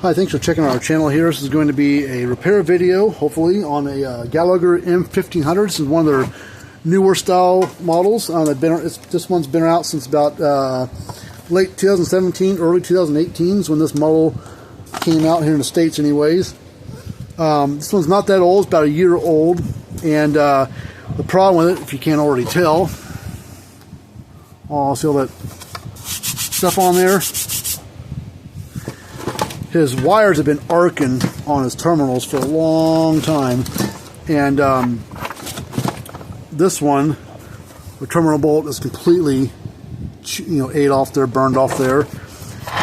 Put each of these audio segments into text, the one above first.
Hi, thanks for checking out our channel here. This is going to be a repair video, hopefully, on a Gallagher M1500. This is one of their newer style models. This one's been out since about late 2017, early 2018 is when this model came out here in the States anyways. This one's not that old, it's about a year old. And the problem with it, if you can't already tell, see all that stuff on there? His wires have been arcing on his terminals for a long time, and this one, the terminal bolt is completely, ate off there, burned off there.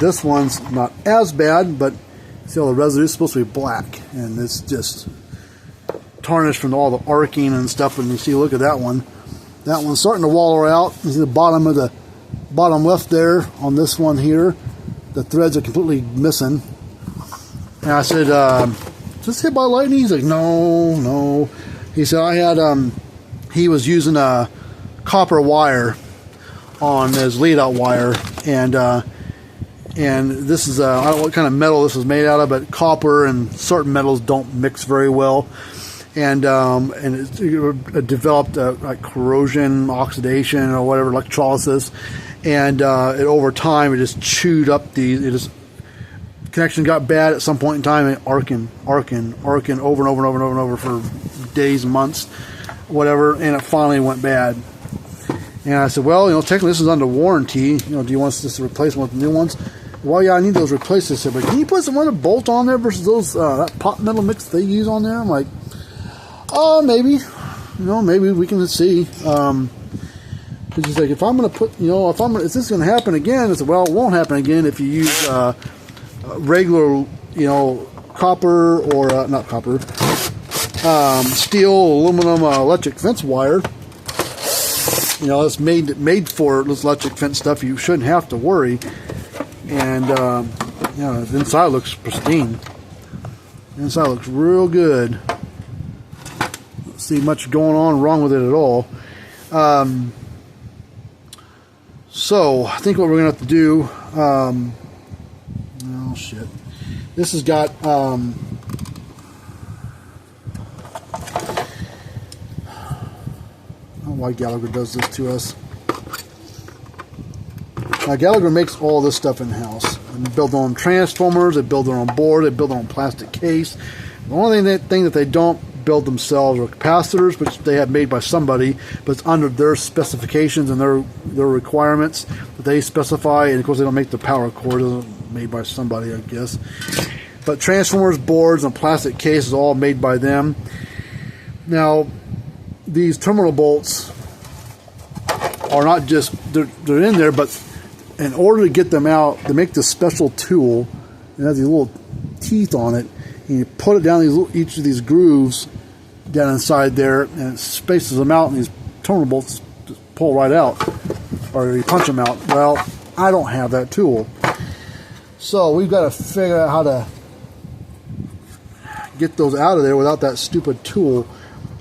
This one's not as bad, but see all the residue is supposed to be black, and it's just tarnished from all the arcing and stuff. And you see, look at that one. That one's starting to wallow out. You see the bottom of the bottom left there on this one here. The threads are completely missing. And I said, just hit by lightning? He's like, no. He said he was using a copper wire on his lead-out wire, and this is I don't know what kind of metal this is made out of, but copper and certain metals don't mix very well, and it developed like corrosion, oxidation, or whatever, electrolysis, and over time it just chewed up these. Connection got bad at some point in time, and arcing over and over for days and months, whatever, and it finally went bad. And I said, well, technically this is under warranty. Do you want us to replace one with new ones? Well, yeah, I need those replaced. I said, but can you put some other bolt on there versus those that pot metal mix they use on there? I'm like, oh, maybe, maybe we can see. Because he's like, if I'm going to put, is this going to happen again? I said, well, it won't happen again if you use regular, copper or not copper, steel, aluminum, electric fence wire. It's made for this electric fence stuff. You shouldn't have to worry. And the inside looks pristine. The inside looks real good. Don't see much going on wrong with it at all. So I think what we're gonna have to do. Oh shit! This has got I don't know why Gallagher does this to us. Now Gallagher makes all this stuff in house. They build their own transformers. They build their own board. They build their own plastic case. The only thing that they don't build themselves are capacitors, which they have made by somebody, but it's under their specifications and their requirements that they specify. And of course, they don't make the power cord. It's made by somebody, I guess. But transformers, boards, and plastic case is all made by them. Now, these terminal bolts are not just they're in there, but in order to get them out, they make this special tool. It has these little teeth on it, and you put it down each of these grooves down inside there, and it spaces them out, and these terminal bolts just pull right out, or you punch them out. Well, I don't have that tool, so we've got to figure out how to get those out of there without that stupid tool.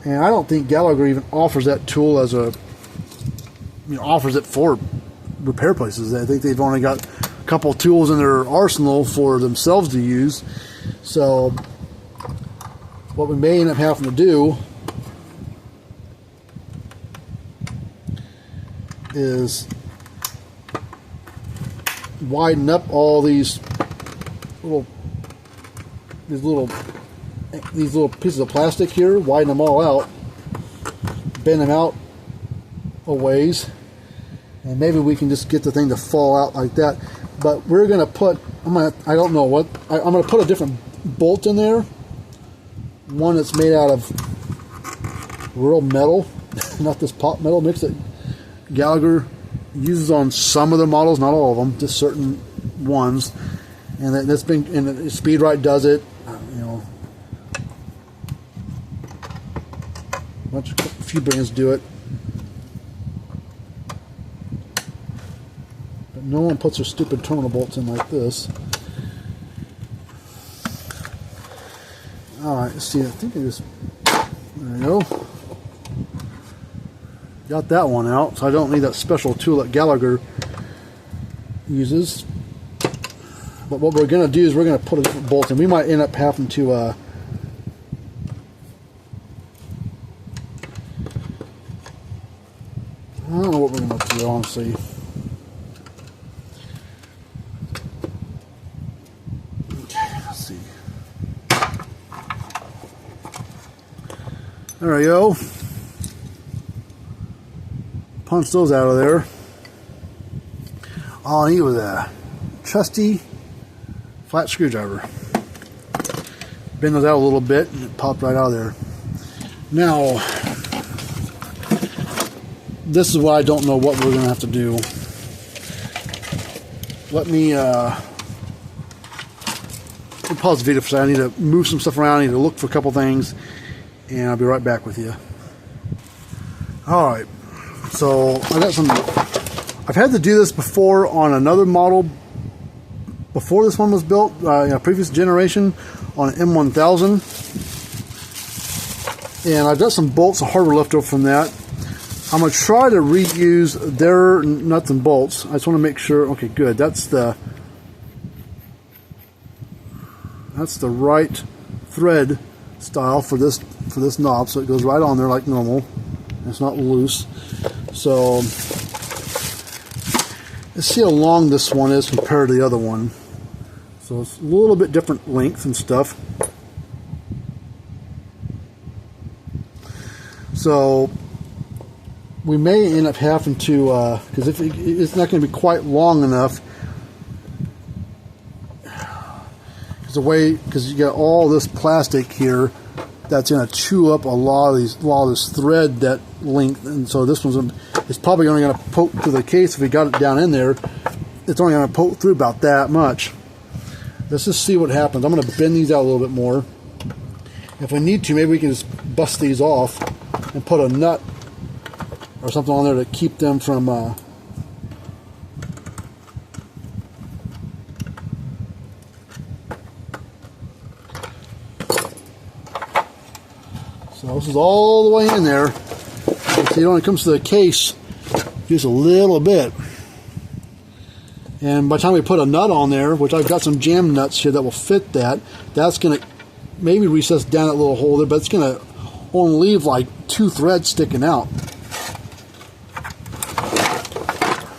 And I don't think Gallagher even offers that tool as offers it for repair places. I think they've only got a couple tools in their arsenal for themselves to use. So what we may end up having to do is widen up all these little pieces of plastic here, widen them all out, bend them out a ways, and maybe we can just get the thing to fall out like that. But we're gonna put, I'm gonna put a different bolt in there, one that's made out of real metal, not this pot metal mix that Gallagher uses on some of the models, not all of them, just certain ones. And that's been, and Speed-Right does it. A few brands do it, but no one puts their stupid terminal bolts in like this. Alright, let's see, I think I just, there we go. Got that one out, so I don't need that special tool that Gallagher uses. But what we're going to do is we're going to put a different bolt in. We might end up having to I don't know what we're going to do, honestly. Okay, let's see. There we go. Punch those out of there. All I need was a trusty flat screwdriver. Bend those out a little bit and it popped right out of there. Now, this is what I don't know what we're going to have to do. Let me pause the video for a second. I need to move some stuff around. I need to look for a couple things, and I'll be right back with you. Alright, so I've had to do this before on another model before this one was built, previous generation, on an M1000. And I've got some bolts and hardware left over from that. I'm going to try to reuse their nuts and bolts. I just want to make sure. Okay, good. That's the right thread style for this knob, so it goes right on there like normal. It's not loose. So let's see how long this one is compared to the other one. So it's a little bit different length and stuff. So we may end up having to, because if it's not going to be quite long enough, because you got all this plastic here that's going to chew up a lot of this thread, that length, and so this one's it's probably only going to poke through the case. If we got it down in there, it's only going to poke through about that much. Let's just see what happens. I'm going to bend these out a little bit more. If we need to, maybe we can just bust these off and put a nut or something on there to keep them from so this is all the way in there. See, it only comes to the case just a little bit. And by the time we put a nut on there, which I've got some jam nuts here that will fit that, that's going to maybe recess down that little hole there, but it's going to only leave like 2 threads sticking out.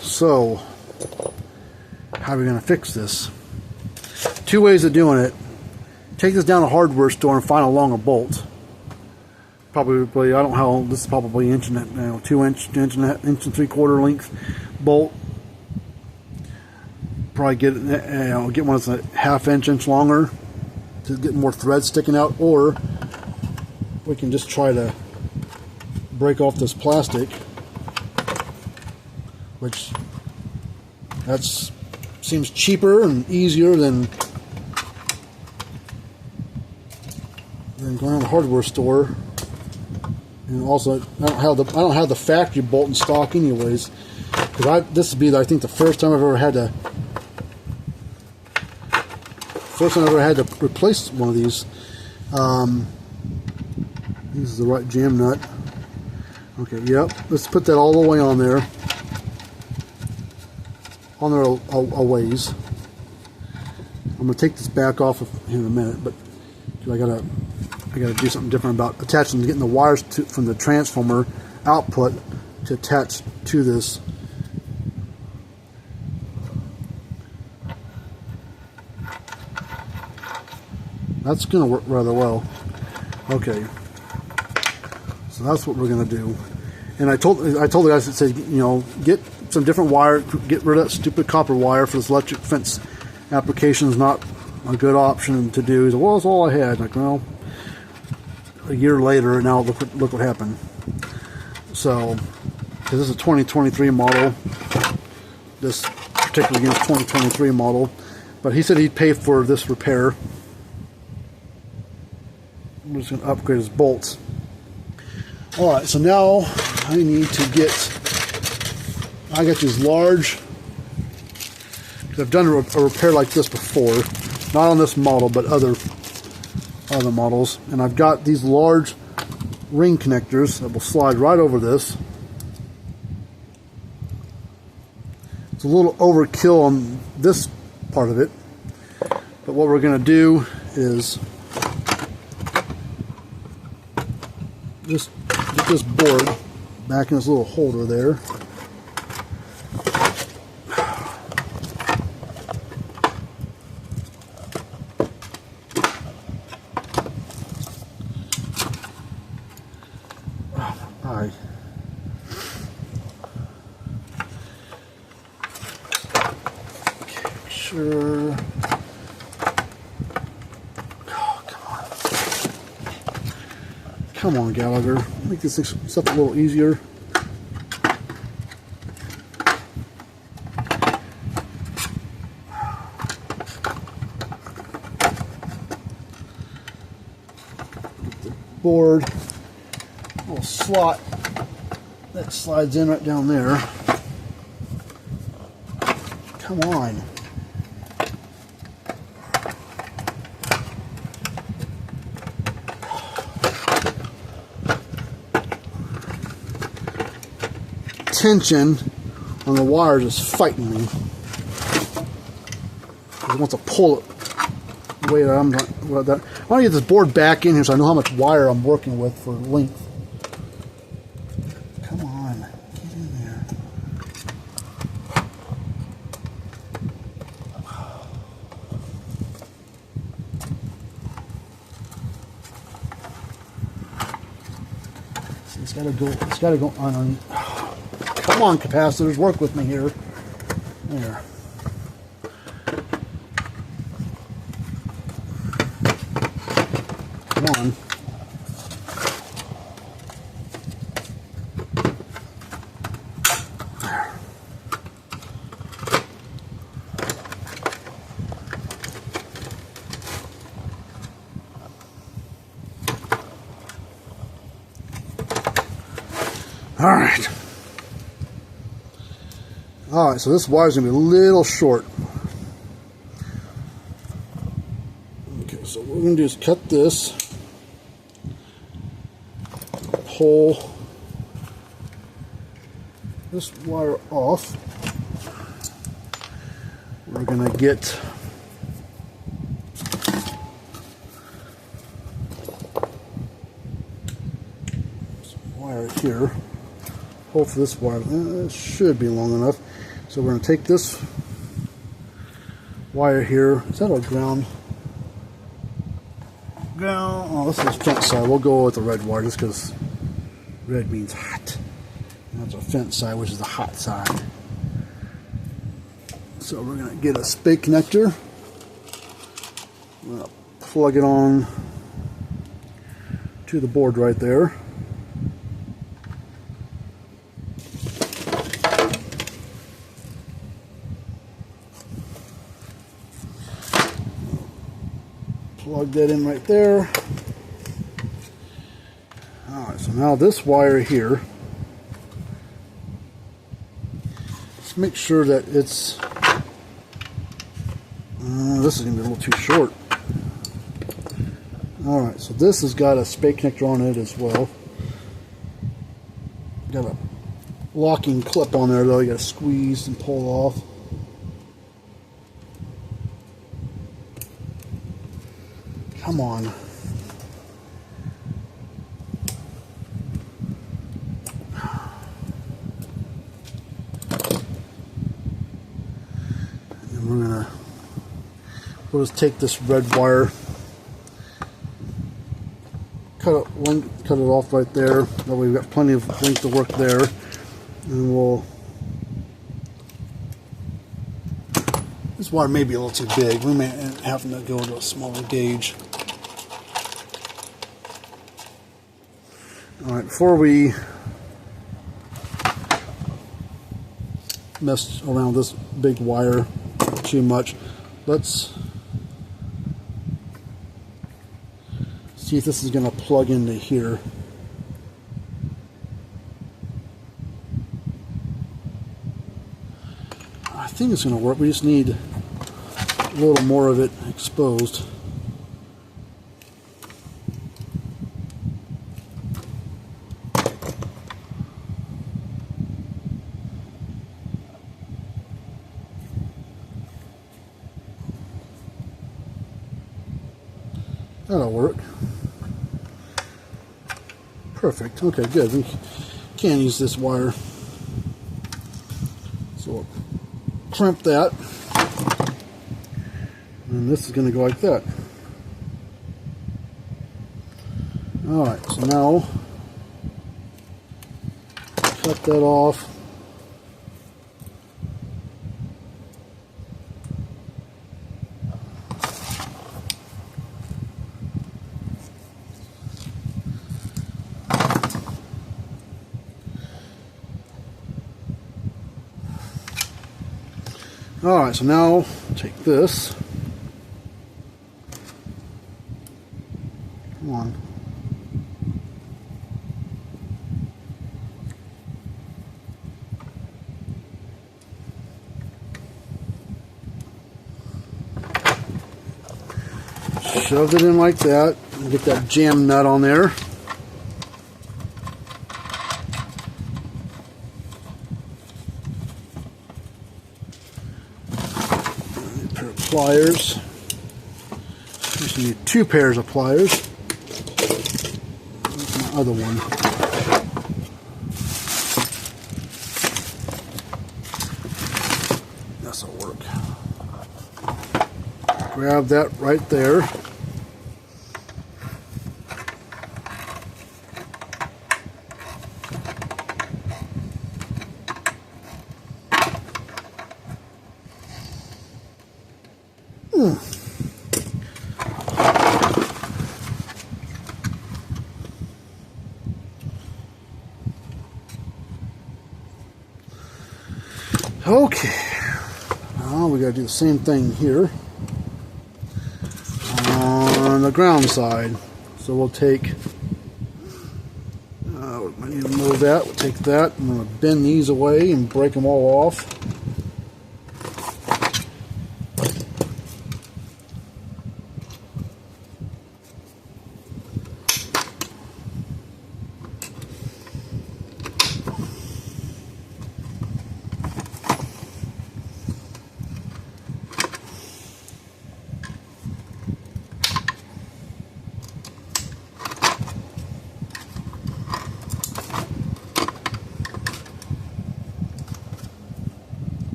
So, how are we going to fix this? 2 ways of doing it. Take this down to a hardware store and find a longer bolt. Probably, I don't know how, this is probably inch and 2 inch, inch and 3/4 length bolt. Probably get one that's a 1/2 inch longer to get more threads sticking out, or we can just try to break off this plastic, which seems cheaper and easier than going to the hardware store. And also, I don't have the factory bolt in stock anyways, because this would be, I think, the first time I've ever had to replace one of these. This is the right jam nut. Okay, yep. Let's put that all the way on there. On there a ways. I'm gonna take this back off here in a minute, but I gotta do something different about attaching, getting the wires from the transformer output to attach to this. That's going to work rather well. Okay, so that's what we're going to do. And I told the guys that said, get some different wire, get rid of that stupid copper wire for this electric fence application is not a good option to do. He said, well, that's all I had. Like, well, a year later, now look what happened. So, because this is a 2023 model, this particularly against 2023 model, but he said he'd pay for this repair. I'm just going to upgrade his bolts. Alright, so now I need to I got these large, I've done a repair like this before, not on this model, but other models, and I've got these large ring connectors that will slide right over this. It's a little overkill on this part of it, what we're going to do is just get this board back in this little holder there. Alright. Okay, sure. Oh, come on, Gallagher. Make this stuff a little easier. Get the board. Little slot that slides in right down there. Come on. Tension on the wires is fighting me. It wants to pull it the way that I'm not. I want to get this board back in here so I know how much wire I'm working with for length. Come on, get in there. See, it's got to go on. Come on, capacitors, work with me here. There. Come on. There. All right. Alright, so this wire's going to be a little short. Okay, so what we're going to do is cut this, pull this wire off. We're going to get some wire here. Hopefully this wire should be long enough. So we're going to take this wire here. Is that a ground? Ground. Oh, this is the fence side. We'll go with the red wire just because red means hot. And that's our fence side, which is the hot side. So we're going to get a spade connector. We're going to plug it on to the board right there. Plug that in right there. Alright, so now this wire here, let's make sure that it's, this is going to be a little too short. Alright, so this has got a spade connector on it as well. Got a locking clip on there though, you got to squeeze and pull off. Come on. And we'll just take this red wire, cut it off right there. That way we've got plenty of length to work there. And we'll, this wire may be a little too big. We may have to go to a smaller gauge. Alright, before we mess around this big wire too much, let's see if this is going to plug into here. I think it's going to work. We just need a little more of it exposed. That'll work. Perfect. Okay, good. We can use this wire. So we'll crimp that. And this is going to go like that. Alright, so now cut that off. Alright, so now take this. Come on. Shoved it in like that. And get that jam nut on there. A pair of pliers. Just need 2 pairs of pliers. Where's my other one? This'll work. Grab that right there. Okay, now we gotta do the same thing here on the ground side. So we'll take, I need to move that, we'll take that, I'm gonna bend these away and break them all off.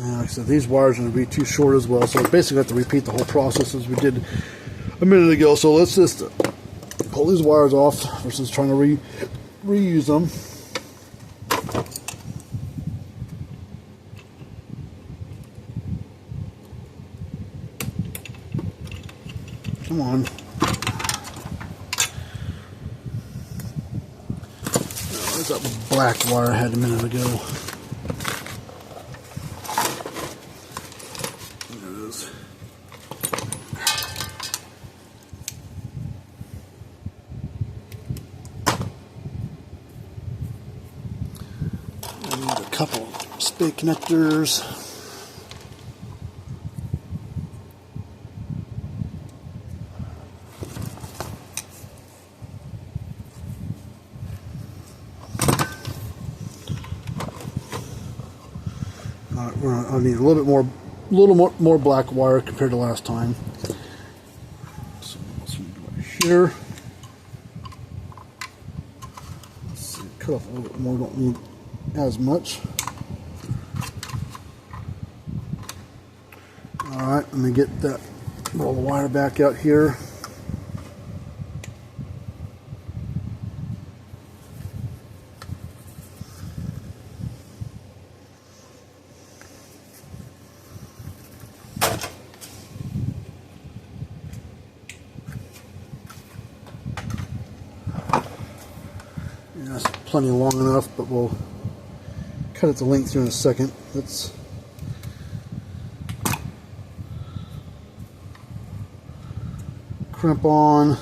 Like I said, these wires are going to be too short as well, so we basically have to repeat the whole process as we did a minute ago. So let's just pull these wires off versus trying to reuse them. Come on. There's that black wire I had a minute ago. Couple spade connectors. I need a little bit more black wire compared to last time. So let's do right here. Let's see, cut off a little bit more. Don't need as much. Alright, let me get that roll the wire back out here. Yeah, that's plenty long enough, but we'll cut it to length here in a second. Let's crimp on.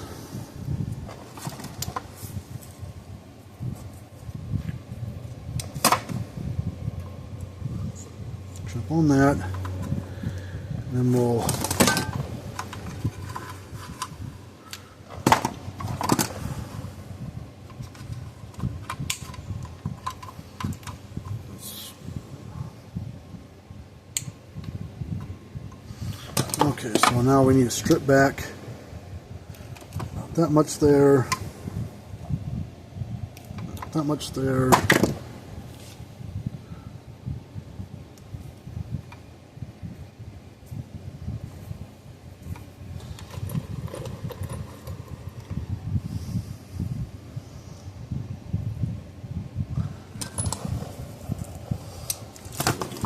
Crimp on that. And then we'll So now we need to strip back. Not that much there. Not that much there.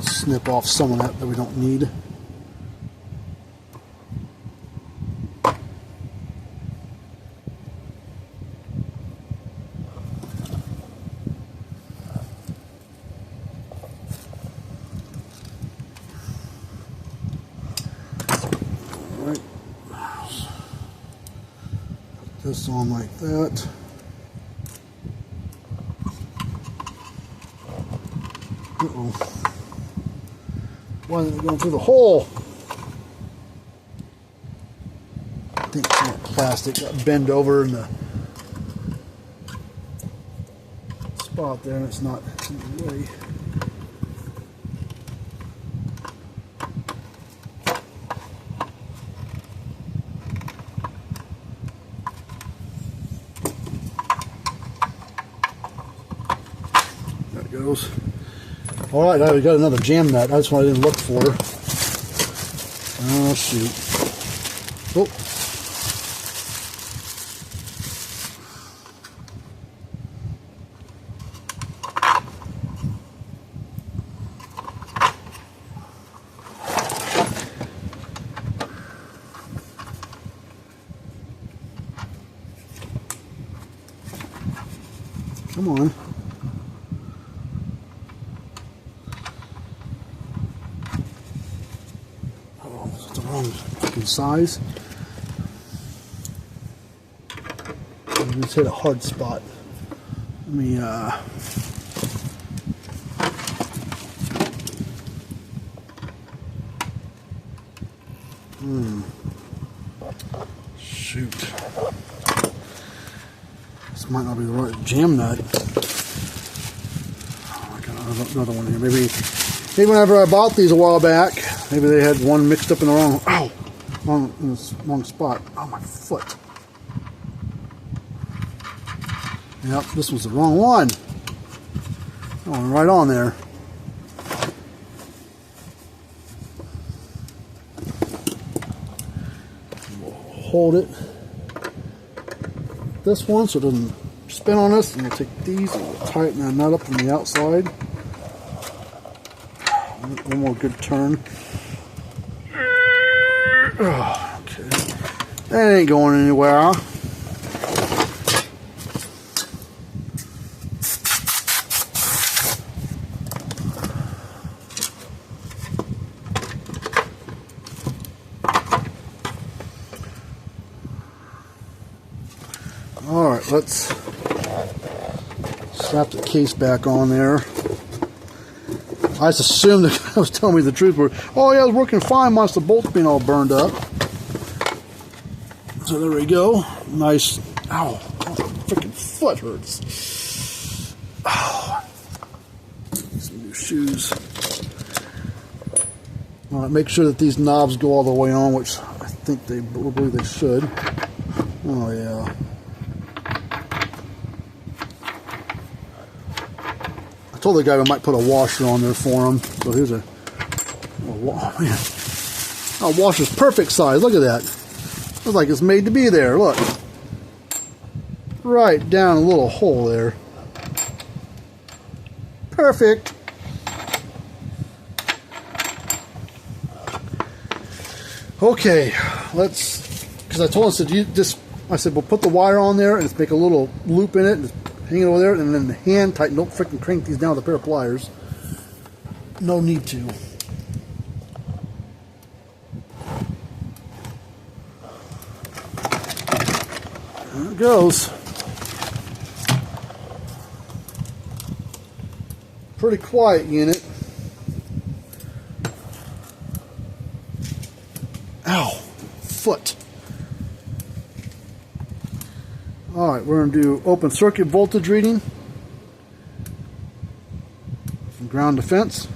Snip off some of that we don't need. Alright. Put this on like that. Uh-oh. Why isn't it going through the hole? I think some of the plastic got bent over in the spot there, and it's not in the way. There it goes. Alright, now we got another jam nut. That's what I didn't look for. Oh, shoot. Oh. Come on. Size. I just hit a hard spot. Let me shoot. This might not be the right jam nut. Oh, I got another one here. Maybe whenever I bought these a while back, maybe they had one mixed up in the wrong. Ow! In this wrong spot. Oh, my foot. Yep, this was the wrong one. Oh, right on there. We'll hold it. This one so it doesn't spin on us. And we'll take these and we'll tighten that nut up from the outside. One more good turn. Oh, okay. That ain't going anywhere. Alright, let's slap the case back on there. I just assumed the guy was telling me the truth. Oh yeah, it was working fine, must the bolts being all burned up. So there we go. Nice. Ow, my freaking foot hurts. Oh, some new shoes. Alright, make sure that these knobs go all the way on, which I think I believe they should. Oh yeah. I told the guy we might put a washer on there for him. So here's a oh, man. Oh, washer's perfect size. Look at that. Looks like it's made to be there. Look. Right down a little hole there. Perfect. Okay, let's, because I told us I said, we'll put the wire on there and just make a little loop in it and hang it over there, and then the hand tighten. Don't freaking crank these down with a pair of pliers. No need to. There it goes. Pretty quiet unit. Ow, foot. Alright, we're going to do open circuit voltage reading from ground to fence.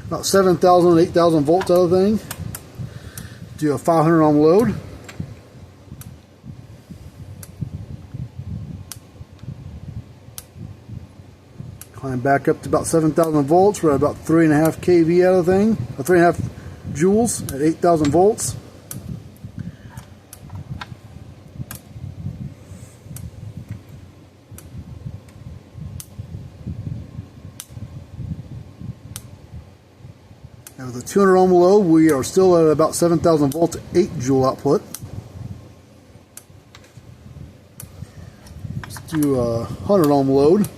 about 7,000, 8,000 volts out of the thing. Do a 500 ohm load. Climb back up to about 7,000 volts. We're at about 3.5 kV out of the thing, or 3.5 joules at 8,000 volts. And with a 200 ohm load, we are still at about 7,000 volts, 8 joule output. Let's do a 100 ohm load.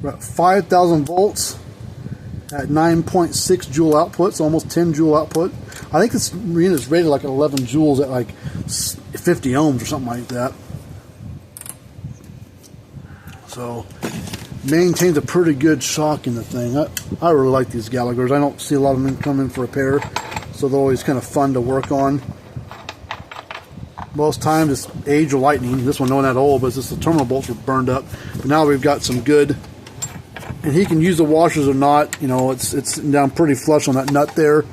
We're at 5,000 volts at 9.6 joule output, so almost 10 joule output. I think this unit's rated like 11 joules at like 50 ohms or something like that. So maintains a pretty good shock in the thing. I really like these Gallaghers. I don't see a lot of them come in for repair, so they're always kind of fun to work on. Most times it's age or lightning. This one not that old, but it's just the terminal bolts were burned up. But now we've got some good, and he can use the washers or not. You know, it's sitting down pretty flush on that nut there.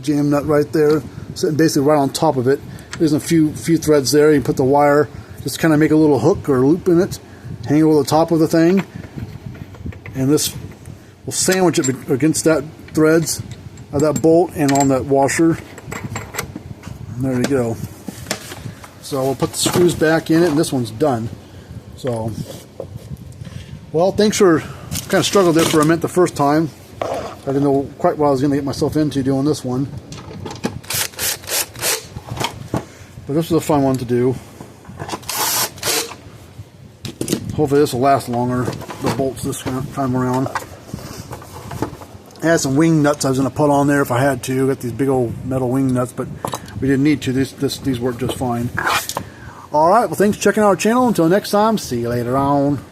Jam nut right there, sitting basically right on top of it. There's a few threads there. You put the wire, just kind of make a little hook or loop in it, hang it over the top of the thing, and this will sandwich it against that threads of that bolt and on that washer. And there we go. So we'll put the screws back in it, and this one's done. So, well, thanks for kind of struggled there for a minute the first time. I didn't know quite what I was going to get myself into doing this one. But this was a fun one to do. Hopefully this will last longer, the bolts this time around. I had some wing nuts I was going to put on there if I had to. Got these big old metal wing nuts, but we didn't need to. These work just fine. Alright, well thanks for checking out our channel. Until next time, see you later on.